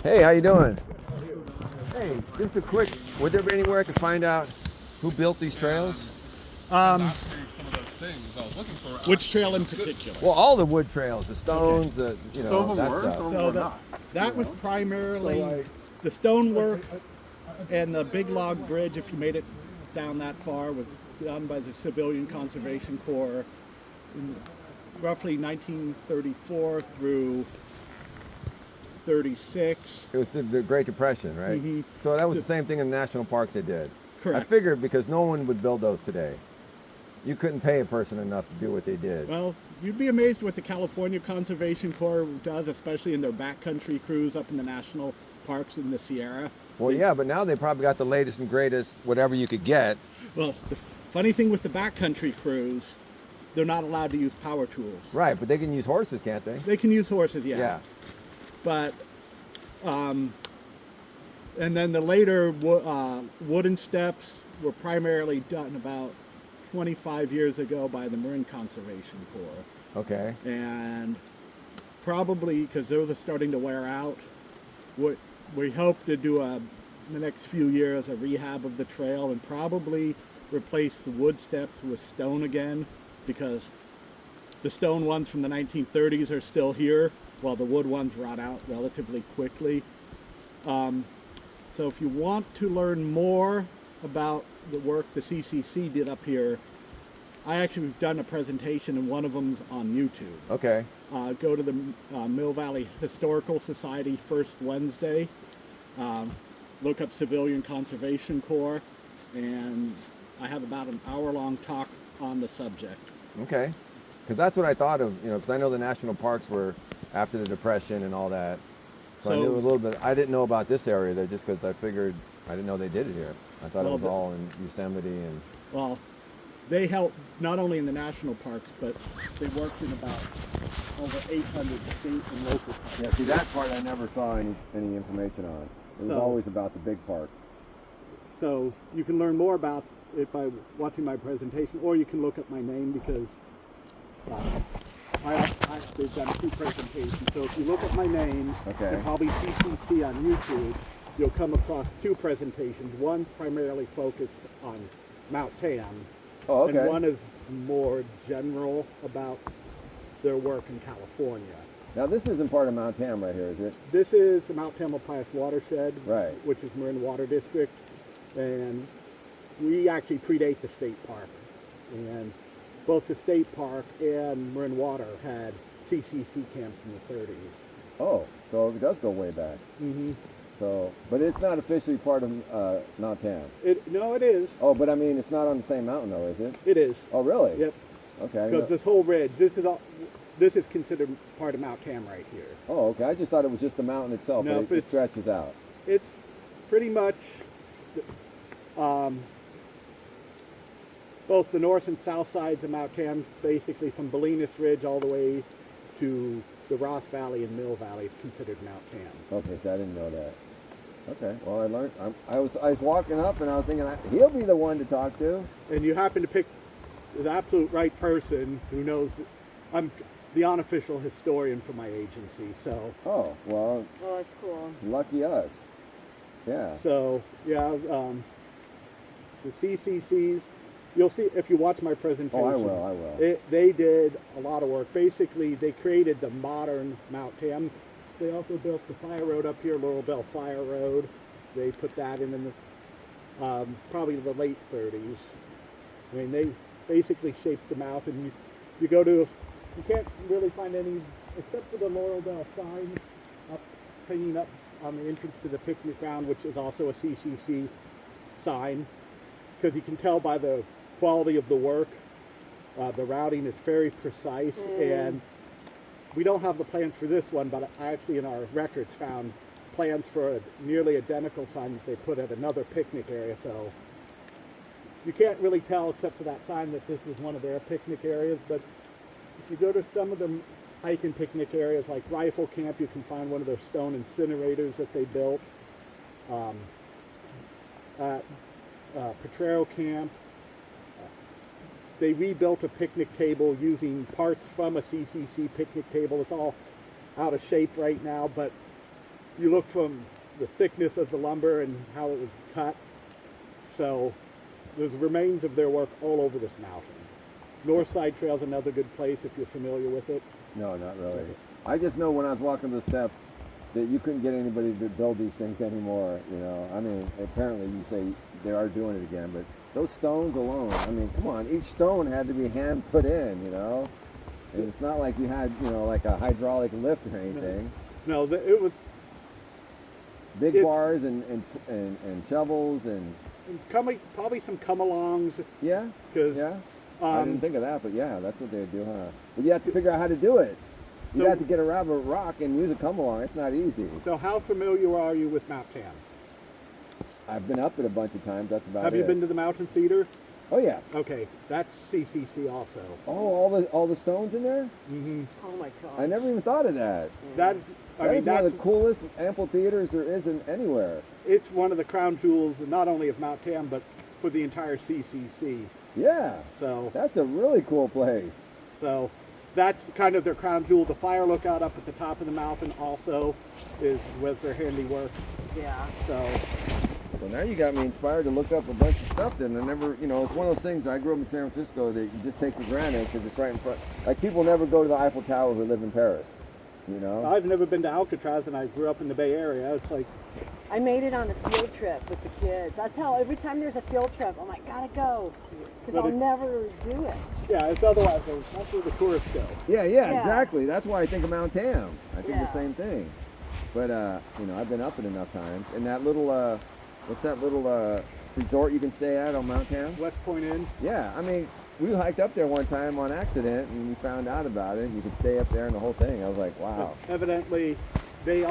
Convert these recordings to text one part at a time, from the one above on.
Hey, how you doing? Hey, just a quick. Would there be anywhere I could find out who built these trails? Some of those things I was looking for. Which trail in particular? Well, all the wood trails, the stones, the Some of them that were, stuff. some of So them were not. that was primarily the stonework and the Big Log Bridge, if you made it down that far, was done by the Civilian Conservation Corps in roughly 1934 through 36. It was the Great Depression, right? Mhm. So that was the same thing in the national parks they did. I Correct. figured because no one would build those today. You couldn't pay a person enough to do what they did. Well, you'd be amazed what the California Conservation Corps does, especially in their backcountry cruise up in the national parks in the Sierra. Well, yeah, but now they probably got the latest and greatest, whatever you could get. Well, the funny thing with the backcountry cruise, they're not allowed to use power tools. Right, but they can use horses, can't they? They can use horses, Yeah. But, and then the later wooden steps were primarily done about 25 years ago by the Marin Conservation Corps. Okay. And probably because those are starting to wear out, we hope to do in the next few years a rehab of the trail and probably replace the wood steps with stone again, because the stone ones from the 1930s are still here while the wood ones rot out relatively quickly. So if you want to learn more about the work the CCC did up here, I actually have done a presentation and one of them's on YouTube. Okay. Go to the Mill Valley Historical Society first Wednesday. Look up Civilian Conservation Corps, and I have about an hour-long talk on the subject. Okay. Because that's what I thought of, because I know the national parks were after the Depression and all that. So I knew a little bit. I didn't know about this area there just because I figured I didn't know they did it here. I thought it was all in Yosemite and. Well, they help not only in the national parks, but they worked in about over 800 state and local parks. Yeah, see that part I never saw any information on. It was always about the big parks. So you can learn more about it by watching my presentation, or you can look up my name because I actually have done two presentations. So if you look at my name, Okay. and probably CCC on YouTube, you'll come across two presentations. One primarily focused on Mount Tam, Oh, okay. and one is more general about their work in California. Now this isn't part of Mount Tam right here, is it? This is the Mount Tamalpais watershed, Right. which is Marin Water District, and we actually predate the state park. And both the state park and Marin Water had CCC camps in the 30s. Oh, so it does go way back. Mm-hmm. So, but it's not officially part of Mount Tam. No, it is. Oh, but I mean, it's not on the same mountain though, is it? It is. Oh, really? Yep. Okay. I Because didn't know- this whole ridge, this is considered part of Mount Tam right here. Oh, okay. I just thought it was just the mountain itself, No, but it stretches out. It's pretty much both the north and south sides of Mount Tam, basically from Bolinas Ridge all the way to the Ross Valley and Mill Valley is considered Mount Tam. Okay, so I didn't know that. Okay, well I learned. I was walking up and I was thinking he'll be the one to talk to. And you happen to pick the absolute right person who knows. I'm the unofficial historian for my agency, so. Oh well, Oh, that's cool. lucky us. Yeah. So yeah, the CCCs. You'll see if you watch my presentation. Oh, I will. I will. They did a lot of work. Basically, they created the modern Mount Tam. They also built the fire road up here, Laurel Bell Fire Road. They put that in the probably the late 30s. I mean, they basically shaped the mouth, and you go to, you can't really find any except for the Laurel Bell sign up hanging up on the entrance to the picnic ground, which is also a CCC sign, because you can tell by the quality of the work. The routing is very precise, and we don't have the plans for this one, but I actually in our records found plans for a nearly identical sign that they put at another picnic area, so you can't really tell except for that sign that this is one of their picnic areas. But if you go to some of the hike and picnic areas like Rifle Camp, you can find one of their stone incinerators that they built. At Potrero Camp, they rebuilt a picnic table using parts from a CCC picnic table. It's all out of shape right now, but you look from the thickness of the lumber and how it was cut. So there's remains of their work all over this mountain. North Side Trail is another good place if you're familiar with it. No, not really. I just know when I was walking the steps that you couldn't get anybody to build these things anymore, you know. I mean, apparently you say they are doing it again, but those stones alone, I mean, come on, each stone had to be hand put in, you know. And it's not like you had, you know, like a hydraulic lift or anything. No, it was Big bars and shovels and probably some come-alongs. yeah, Because yeah. I didn't think of that, but yeah, that's what they would do, huh? But you have to figure out how to do it. You So- have to get around a rock and use a come along. It's not easy. So how familiar are you with Mount Tam? I've been up it a bunch of times. That's about Have it. you been to the Mountain Theater? Oh yeah. Okay, that's CCC also. Oh, all the stones in there? Mm-hmm. Oh my god. I never even thought of that. That, I That mean, is one of that's, the coolest amphitheaters there isn't anywhere. it's one of the crown jewels, not only of Mount Tam, but for the entire CCC. Yeah, So, that's a really cool place. so that's kind of their crown jewel. The fire lookout up at the top of the mountain also was their handiwork. Yeah. So, So now you got me inspired to look up a bunch of stuff that I never, you know, it's one of those things. I grew up in San Francisco that you just take for granted because it's right in front. Like people never go to the Eiffel Tower who live in Paris, you know? I've never been to Alcatraz, and I grew up in the Bay Area. It's like, I made it on a field trip with the kids. I tell every time there's a field trip, I'm like, gotta go, because But I'll it- never do it. yeah, it's otherwise, that's where the tourists go. Yeah, Yeah. exactly. That's why I think of Mount Tam. I think Yeah. the same thing. But you know, I've been up it enough times. And that little what's that little resort you can stay at on Mount Tam? West Point Inn. Yeah, I mean, we hiked up there one time on accident and we found out about it. You could stay up there and the whole thing. I was like, wow. Evidently, they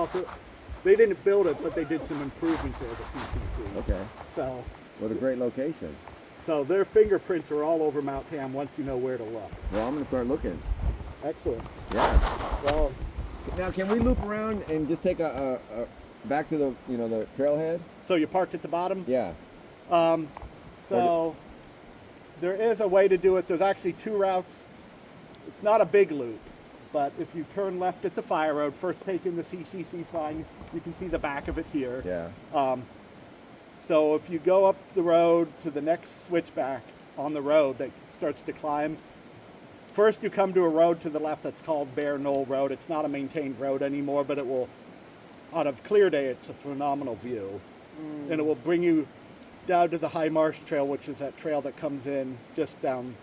didn't build it, but they did some improvements there, the CCC. Okay. So, What a great location. so their fingerprints are all over Mount Tam once you know where to look. Well, I'm gonna start looking. Excellent. Yeah. Well, Now, can we loop around and just take a back to the the trailhead? so you parked at the bottom? Yeah. So there is a way to do it. There's actually two routes. It's not a big loop, but if you turn left at the fire road, first take in the CCC sign, you can see the back of it here. Yeah. So if you go up the road to the next switchback on the road that starts to climb, first you come to a road to the left that's called Bear Knoll Road. It's not a maintained road anymore, but it will, on a clear day, it's a phenomenal view. And it will bring you down to the High Marsh Trail, which is that trail that comes in just down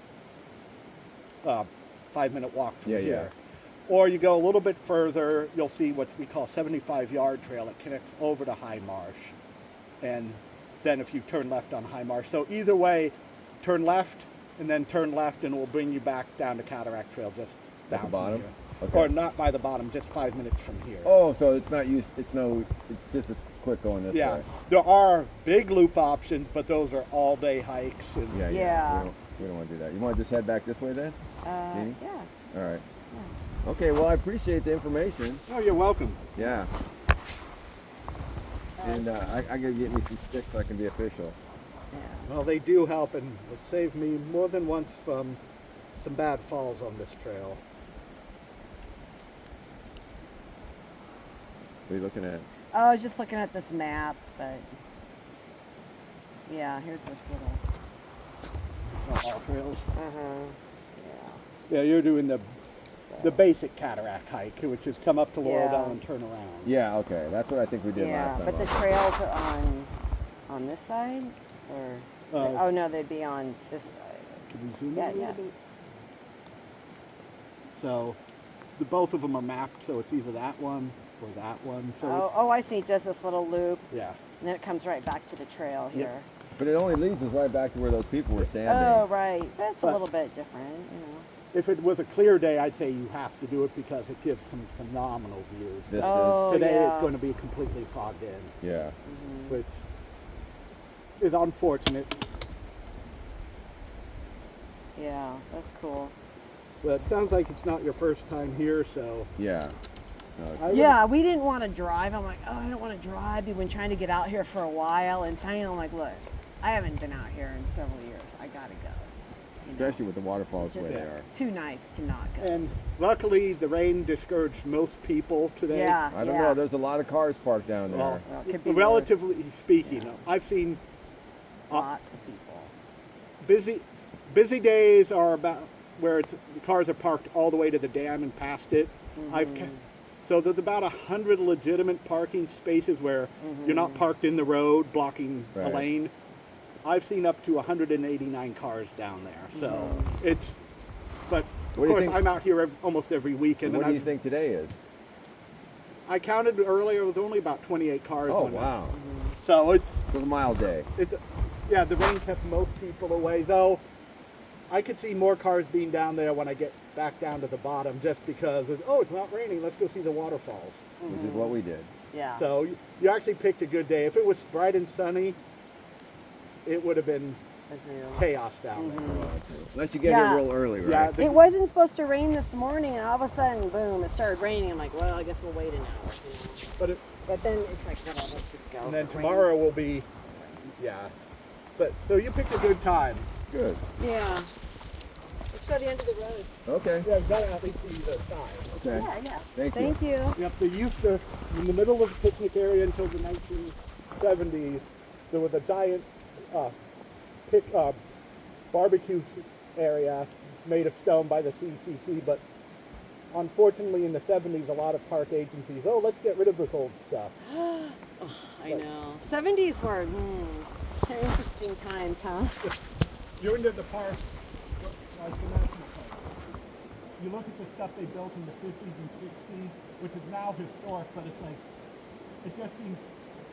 5-minute walk from Yeah, here. yeah. Or you go a little bit further, you'll see what we call 75-yard trail that connects over to High Marsh. And then if you turn left on High Marsh. So either way, turn left and then turn left and it will bring you back down to Cataract Trail just At the down from bottom? here. Okay. Or not by the bottom, just 5 minutes from here. Oh, so it's not it's just as quick going this Yeah, way. there are big loop options, but those are all-day hikes. And Yeah, yeah. Yeah. We don't want to do that. You want to just head back this way then? Jeannie? Yeah. All right. Okay, well, I appreciate the information. Oh, you're welcome. Yeah. And I gotta get me some sticks so I can be official. Yeah. Well, they do help, and it saved me more than once from some bad falls on this trail. What are you looking at? Oh, I was just looking at this map, but yeah, here's this little. All trails. Yeah. Yeah, you're doing the basic cataract hike, which is come up to Laurel Yeah. Down and turn around. Yeah, okay. That's what I think we did Yeah, last time. but the trails are on this side, or oh no, they'd be on this side. Can we zoom in Yeah, a little yeah. bit? So, both of them are mapped, so it's either that one or that one. So Oh, I see. Just this little loop, yeah. and then it comes right back to the trail Yep. here. But it only leads us right back to where those people were standing. Oh, right. That's a But- little bit different, you know. If it was a clear day, I'd say you have to do it because it gives some phenomenal views. This Oh, Today yeah. it's going to be completely fogged in, Yeah. Mhm. which is unfortunate. Yeah, that's cool. But it sounds like it's not your first time here, so Yeah. No, it's- I would- Yeah, we didn't want to drive. I'm like, oh, I don't want to drive. We've been trying to get out here for a while, and finally I'm like, look, I haven't been out here in several years. I gotta go. especially with the waterfalls the way just they are. too nice to not go. And luckily, the rain discouraged most people today. Yeah, I don't know. There's a lot of cars parked down there. Well, Well, it could be relatively speaking, Yeah. I've seen lots of people. busy days are about where the cars are parked all the way to the dam and past it. Mhm. So there's about 100 legitimate parking spaces where you're not parked in the road blocking a Right. lane. I've seen up to 189 cars down there. So it's, but What of do you course think- I'm out here almost every weekend. What and do you think today is? I counted earlier, it was only about 28 cars. Oh, on that. wow. So It's a mild day. yeah, the rain kept most people away, though I could see more cars being down there when I get back down to the bottom just because, it's not raining, let's go see the waterfalls. Which is what we did. Yeah. So you actually picked a good day. If it was bright and sunny, it would have been A zoo. chaos down Unless you get Yeah. here real early, there. Yeah, right? It wasn't supposed to rain this morning, and all of a sudden, boom, it started raining. I'm like, well, I guess we'll wait an hour. but then it's like, well, let's just go. and then If it tomorrow rains, will be, yeah. But so you picked a good time. Good. Yeah. Let's go to the end of the road. Okay. Yeah, you gotta at least see the sign. Okay. Yeah. Thank you. Thank you. Yep, they used to, in the middle of the picnic area until the 1970s, there was a giant barbecue area made of stone by the CCC, but unfortunately in the 70s, a lot of park agencies, let's get rid of this old stuff. I know. 70s were interesting times, huh? You're into the parks, like the national park. You look at the stuff they built in the 50s and 60s, which is now historic, but it's like, it just seems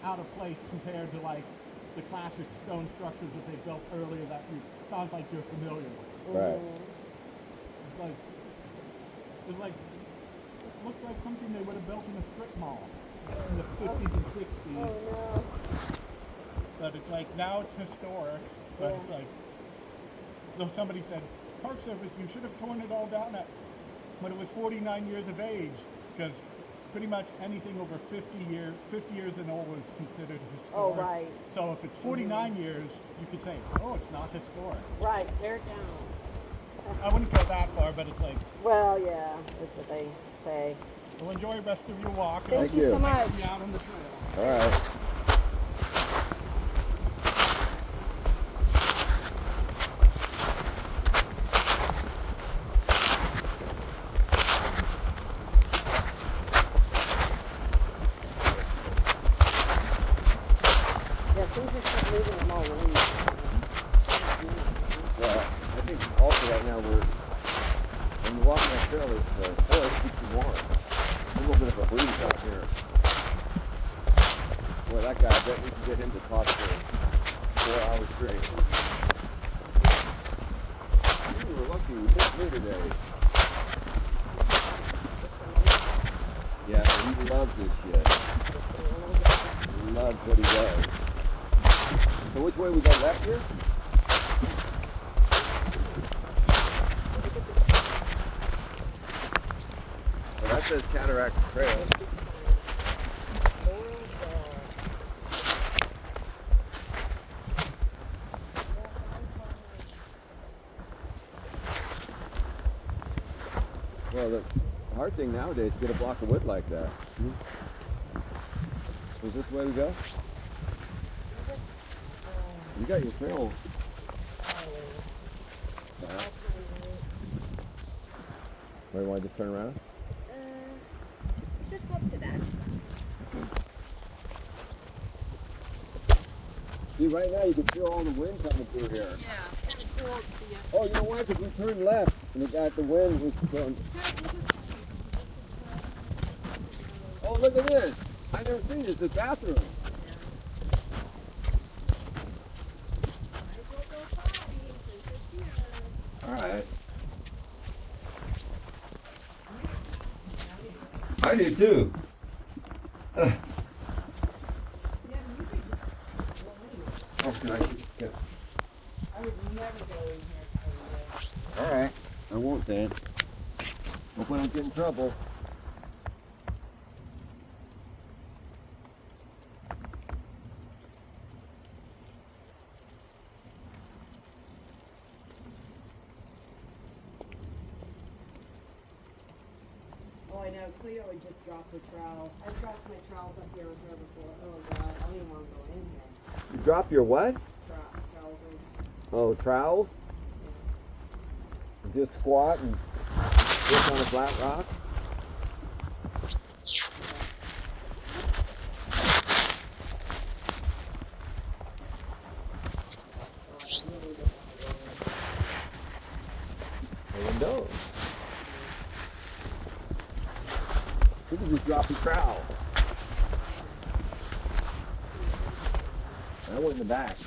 out of place compared to like the classic stone structures that they built earlier that sounds like you're familiar with. Right. It looks like something they would have built in a strip mall in the 50s and 60s. Oh no. But it's like, now it's historic, but it's like, so somebody said, Park Service, you should have torn it all down when it was 49 years of age, because pretty much anything over 50 years and old is considered historic. Oh, right. So if it's 49 years, you could say, it's not historic. Right. Tear it down. I wouldn't go that far, but it's like, Well, yeah. That's what they say. well, enjoy the rest of your walk. Thank you you so I'll much. be out on the trail. All right. Yeah, things are just moving them all around. Well, I think also right now when you're walking that trail, it's keeps you warm. A little bit of a breeze out here. Boy, that guy, I bet we can get him to talk for 4 hours straight. You were lucky we hit me today. Yeah, he loves this shit. He loves what he does. So which way we go, left here? Well, that says Cataract Trail. Well, the hard thing nowadays is to get a block of wood like that. Is this the way we go? You got your trail. Wait, you want to just turn around? Let's just go up to that. See, right now you can feel all the wind coming through here. Yeah. Oh, you know why? Because we turned left and it got the wind was going. Oh, look at this. I've never seen this. It's a bathroom. All right. I do too. Oh, can I? Can... I would never go in here. All right. I won't then. Hope I don't get in trouble. know, Cleo would just drop her trowel. I've dropped my trowels up here with her before. Oh God, I don't even want to go in here. You drop your what? Trousers. Oh, trowels? Just squat and sit on a flat rock? A window. You can just drop your trowel. I went in the back.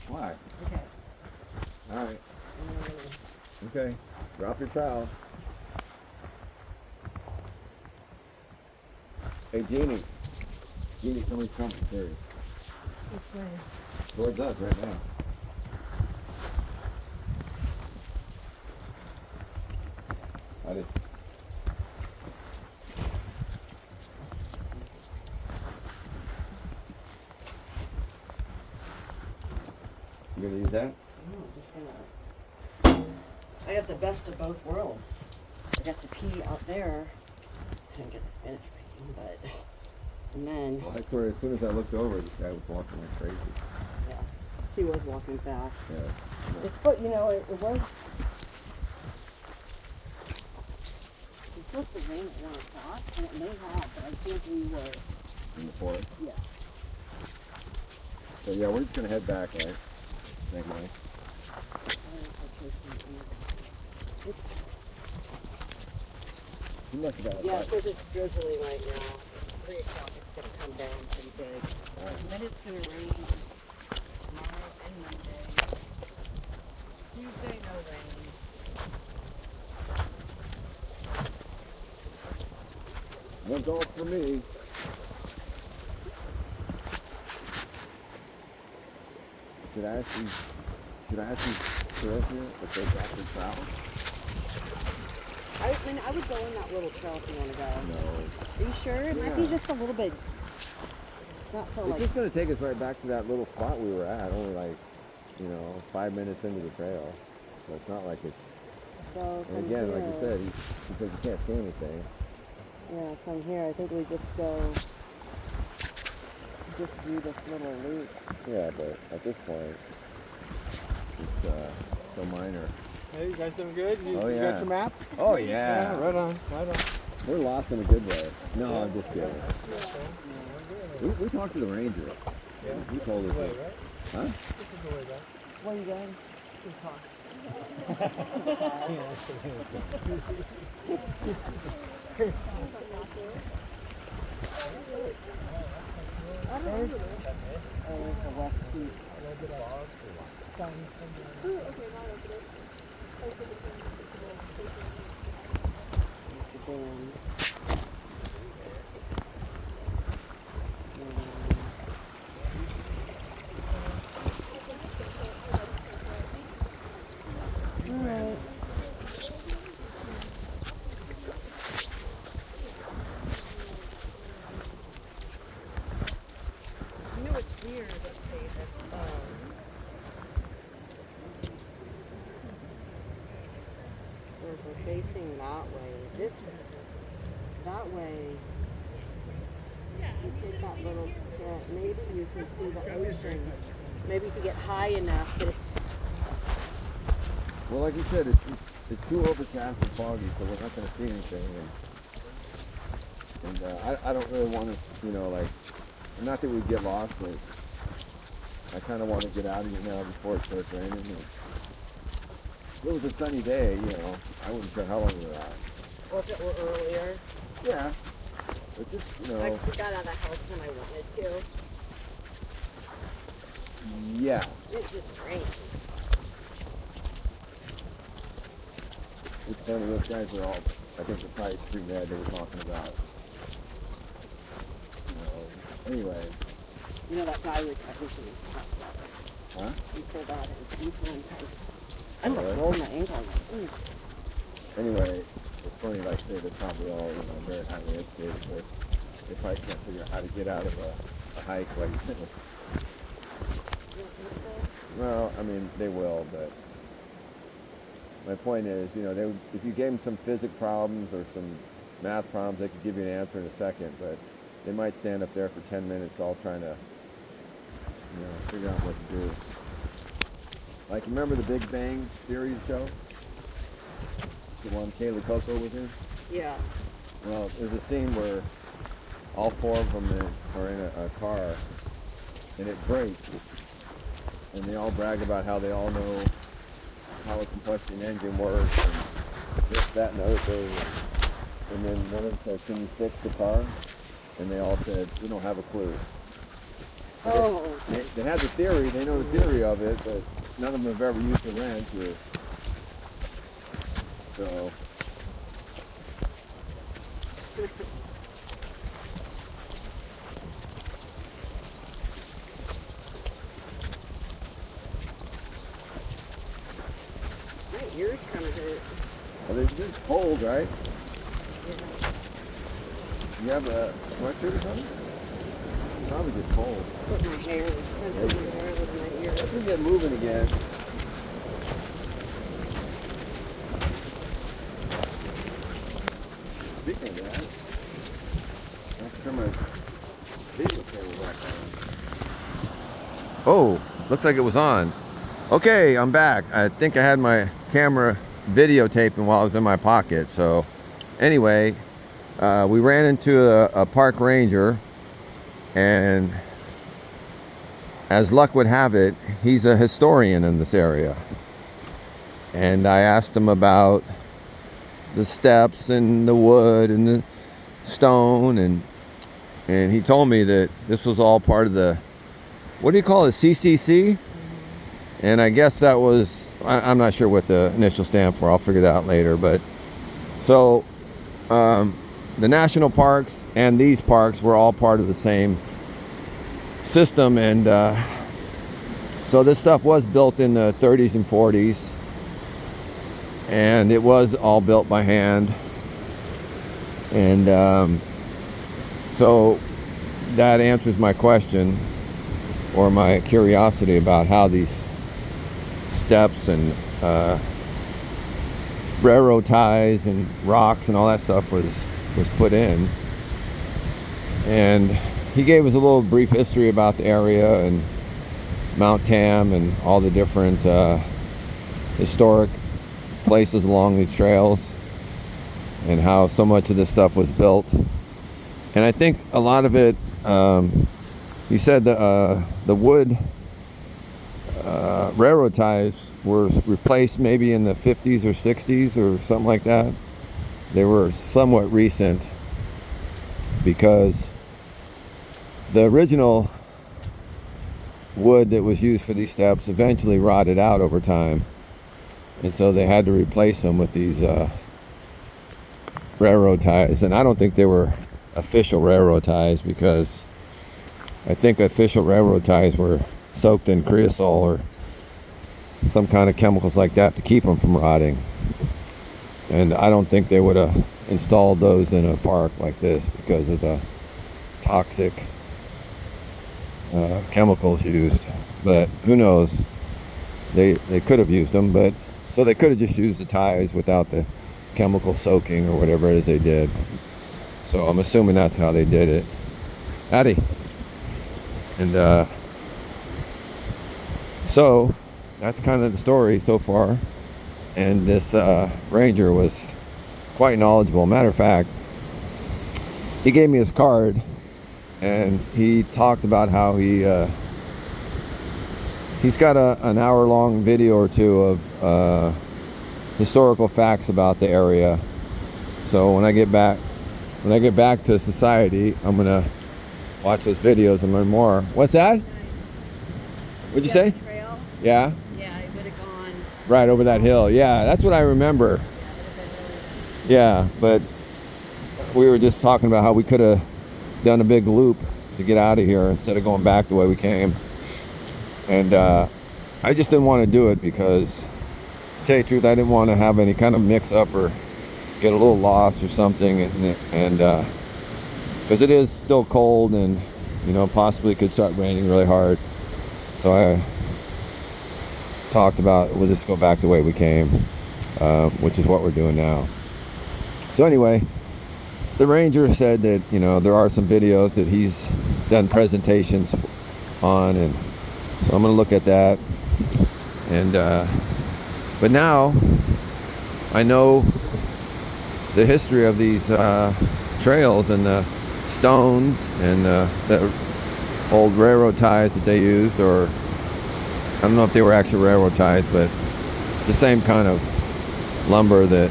Why? Okay. All right. Okay. Drop your trowel. Hey, Jeannie. Jeannie, somebody's coming. Serious. Towards us right now. I did. You gonna use that? No, I'm just gonna. I got the best of both worlds. I got to pee out there. I didn't get to finish peeing, but. And then. Well, I swear, as soon as I looked over, this guy was walking like crazy. Yeah. He was walking fast. Yeah. It's, but you know, it was. It's supposed to rain at 1 o'clock, and it may have, but I think we were. In the forest. Yeah. So yeah, we're just gonna head back, right? Thank you. You must have got Yeah, that. because it's drizzling right now. 3 o'clock, it's gonna come down pretty big. Alright. And then it's gonna rain tomorrow and Monday. Tuesday, no rain. One golf for me. Should I ask these girls here if they got their trowel? I mean, I would go in that little trail if you want to go. No. Are you sure? It might be Yeah. just a little bit. It's not so It's like. just gonna take us right back to that little spot we were at, only like, 5 minutes into the trail. So it's not like it's, So and from again, here, like you said, because you can't see anything. Yeah, from here, I think we just go. Just do this little loop. Yeah, but at this point, it's so minor. Hey, you guys doing good? You, Oh, you yeah. got your map? Oh yeah. Right on, right on. We're lost in a good way. No, I'm just kidding. We talked to the ranger. Yeah. He told us. Right? Huh? This is the way back. Where are you going? There's the West Peak. There's the dam. Alright. You know what's weird? Let's say this. So if we're facing that way, that way, you take that little bit, maybe you can see the ocean. Maybe if you get high enough that it's. Well, like you said, it's too overcast and foggy, so we're not going to see anything. And I don't really want to, not that we get lost, but I kind of want to get out of here now before it starts raining. And if it was a sunny day, I wouldn't care how long we were out. Or if it were earlier. Yeah. But just, I got out of the house when I wanted to. yeah. It just rained. It's funny, those guys are all, I think they're probably pretty mad they were talking about. Anyway. You know that guy we technically talked about. Huh? He pulled out his insulin tank. I'm Really? like rolling my ankle. I'm like, ooh. Anyway, it's funny, like I say, they're probably all, very highly educated, but they probably can't figure out how to get out of a hike like this. You don't think so? Well, I mean, they will, but my point is, you know, if you gave them some physics problems or some math problems, they could give you an answer in a second, but they might stand up there for 10 minutes all trying to, you know, figure out what to do. Like, remember the Big Bang Theory show? The one Kaylee Coco was in? Yeah. Well, there's a scene where all four of them are in a car, and it breaks, and they all brag about how they all know how a combustion engine works, and this, that, and the other thing. And then one of them said, "Can you fix the car?" And they all said, "We don't have a clue." Oh. They had the theory, they know the theory of it, but none of them have ever used a wrench or so. My ears kind of hurt. Well, it's cold, right? You have a sweatshirt or something? Probably just cold. Put my hair. Put my hair with my ears. Let me get moving again. Speaking of that, let's turn my video camera back on. Oh, looks like it was on. Okay, I'm back. I think I had my camera videotaping while I was in my pocket. So anyway, we ran into a park ranger, and as luck would have it, he's a historian in this area. And I asked him about the steps and the wood and the stone, and he told me that this was all part of the, what do you call it, CCC? And I guess that was, I'm not sure what the initials stand for. I'll figure that out later. But so the national parks and these parks were all part of the same system. And so this stuff was built in the 30s and 40s. And it was all built by hand. And so that answers my question, or my curiosity about how these steps and railroad ties and rocks and all that stuff was put in. And he gave us a little brief history about the area and Mount Tam and all the different historic places along these trails, and how so much of this stuff was built. And I think a lot of it, he said the wood railroad ties were replaced maybe in the 50s or 60s or something like that. They were somewhat recent, because the original wood that was used for these steps eventually rotted out over time, and so they had to replace them with these railroad ties. And I don't think they were official railroad ties, because I think official railroad ties were soaked in creosote or some kind of chemicals like that to keep them from rotting. And I don't think they would have installed those in a park like this because of the toxic chemicals used. But who knows? They could have used them, but so they could have just used the ties without the chemical soaking or whatever it is they did. So I'm assuming that's how they did it. Addie. And so that's kind of the story so far. And this ranger was quite knowledgeable. Matter of fact, he gave me his card, and he talked about how he's got an hour-long video or two of historical facts about the area. So when I get back to society, I'm gonna watch those videos and learn more. What's that? What'd you say? Trail? Yeah. Yeah, I would have gone. Right over that hill. Yeah, that's what I remember. Yeah, but we were just talking about how we could have done a big loop to get out of here instead of going back the way we came. And I just didn't want to do it because, to tell you the truth, I didn't want to have any kind of mix-up or get a little lost or something. And because it is still cold, and possibly could start raining really hard. So I talked about we'll just go back the way we came. which is what we're doing now. So anyway, the ranger said that, you know, there are some videos that he's done presentations on, and so I'm going to look at that. And but now I know the history of these trails and the stones and the old railroad ties that they used, or I don't know if they were actually railroad ties, but it's the same kind of lumber that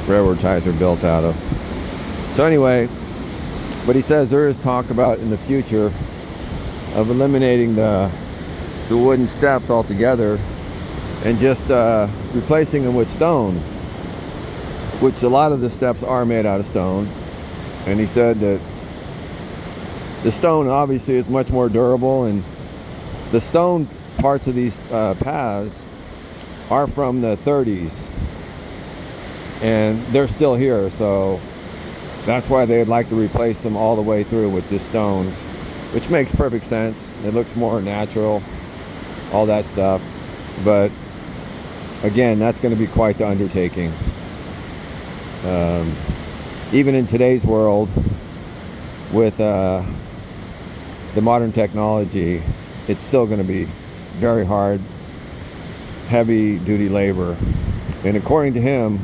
railroad ties are built out of. So anyway, but he says there is talk about in the future of eliminating the wooden steps altogether and just replacing them with stone, which a lot of the steps are made out of stone. And he said that the stone obviously is much more durable, and the stone parts of these paths are from the 30s, and they're still here, so that's why they'd like to replace them all the way through with just stones, which makes perfect sense. It looks more natural, all that stuff. But again, that's going to be quite the undertaking. Even in today's world, with the modern technology, it's still going to be very hard, heavy duty labor. And according to him,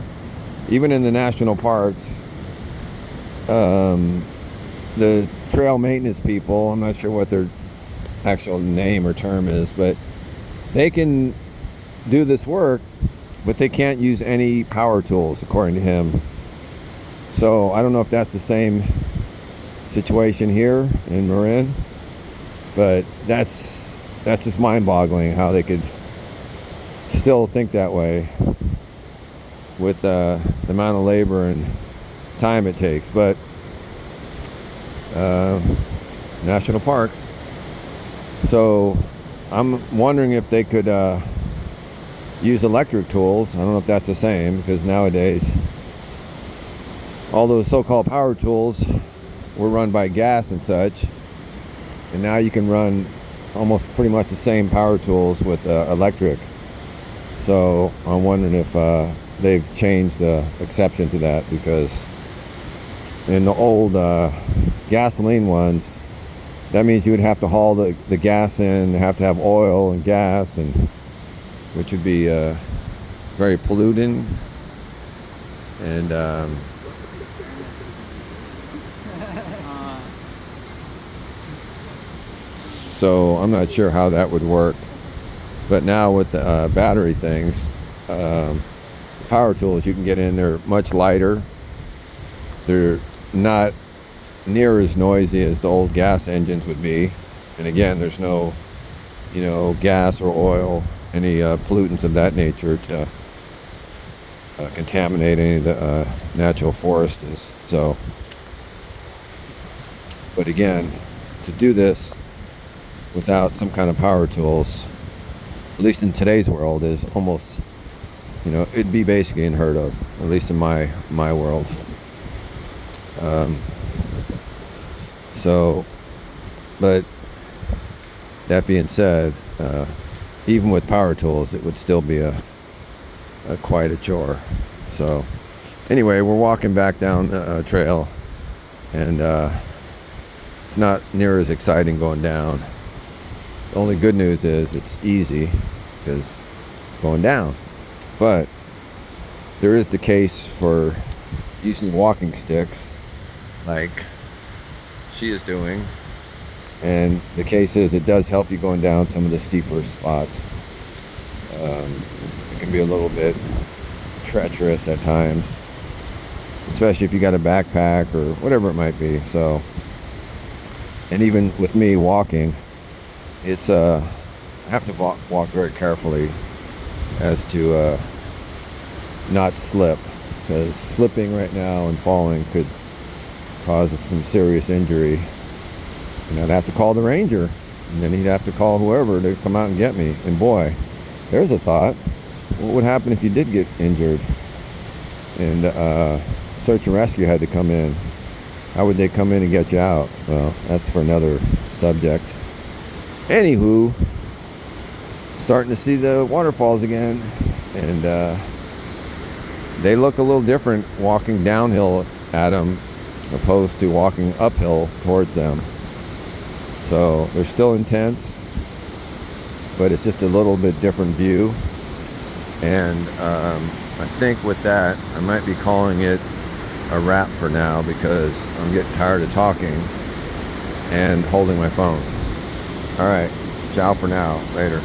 even in the national parks, the trail maintenance people, I'm not sure what their actual name or term is, but they can do this work, but they can't use any power tools, according to him. So I don't know if that's the same situation here in Marin, but that's just mind-boggling how they could still think that way with the amount of labor and time it takes. But national parks, so I'm wondering if they could use electric tools. I don't know if that's the same, because nowadays all those so-called power tools were run by gas and such, and now you can run almost pretty much the same power tools with electric. So I'm wondering if they've changed the exception to that, because in the old gasoline ones, that means you would have to haul the gas in, have to have oil and gas, and which would be very polluting. And so I'm not sure how that would work. But now with the battery things, power tools you can get in, they're much lighter. They're not near as noisy as the old gas engines would be. And again, there's no, gas or oil, any pollutants of that nature to contaminate any of the natural forests. So, but again, to do this without some kind of power tools, at least in today's world, is almost, it'd be basically unheard of, at least in my world. So, but that being said, even with power tools, it would still be a quite a chore. So anyway, we're walking back down a trail, and it's not near as exciting going down. The only good news is it's easy because it's going down. But there is the case for using walking sticks like she is doing. And the case is it does help you going down some of the steeper spots. It can be a little bit treacherous at times, especially if you got a backpack or whatever it might be. So, and even with me walking, it's I have to walk very carefully as to not slip, because slipping right now and falling could cause some serious injury. And I'd have to call the ranger, and then he'd have to call whoever to come out and get me. And boy, there's a thought. What would happen if you did get injured and search and rescue had to come in? How would they come in and get you out? Well, that's for another subject. Anywho, starting to see the waterfalls again, and they look a little different walking downhill at them opposed to walking uphill towards them. So they're still intense, but it's just a little bit different view. And I think with that, I might be calling it a wrap for now, because I'm getting tired of talking and holding my phone. All right, ciao for now. Later.